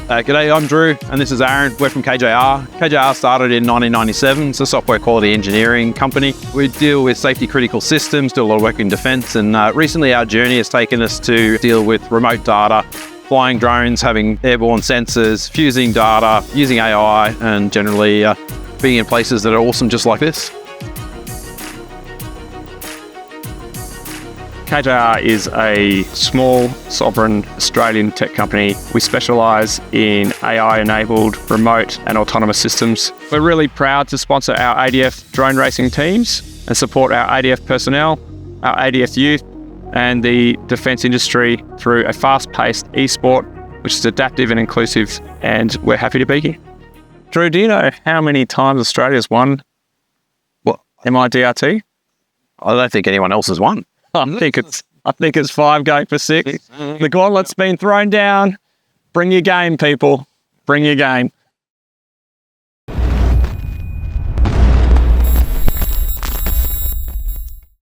G'day, I'm Drew, and this is Aaron. We're from KJR. KJR started in 1997. It's a software quality engineering company. We deal with safety critical systems, do a lot of work in defence, and recently our journey has taken us to deal with remote data, flying drones, having airborne sensors, fusing data, using AI, and generally being in places that are awesome just like this. KJR is a small, sovereign Australian tech company. We specialise in AI-enabled remote and autonomous systems. We're really proud to sponsor our ADF drone racing teams and support our ADF personnel, our ADF youth, and the defence industry through a fast-paced e-sport, which is adaptive and inclusive, and we're happy to be here. Drew, do you know how many times Australia's won MIDRT? I don't think anyone else has won. I think it's 5 going for 6. The gauntlet's been thrown down. Bring your game, people. Bring your game.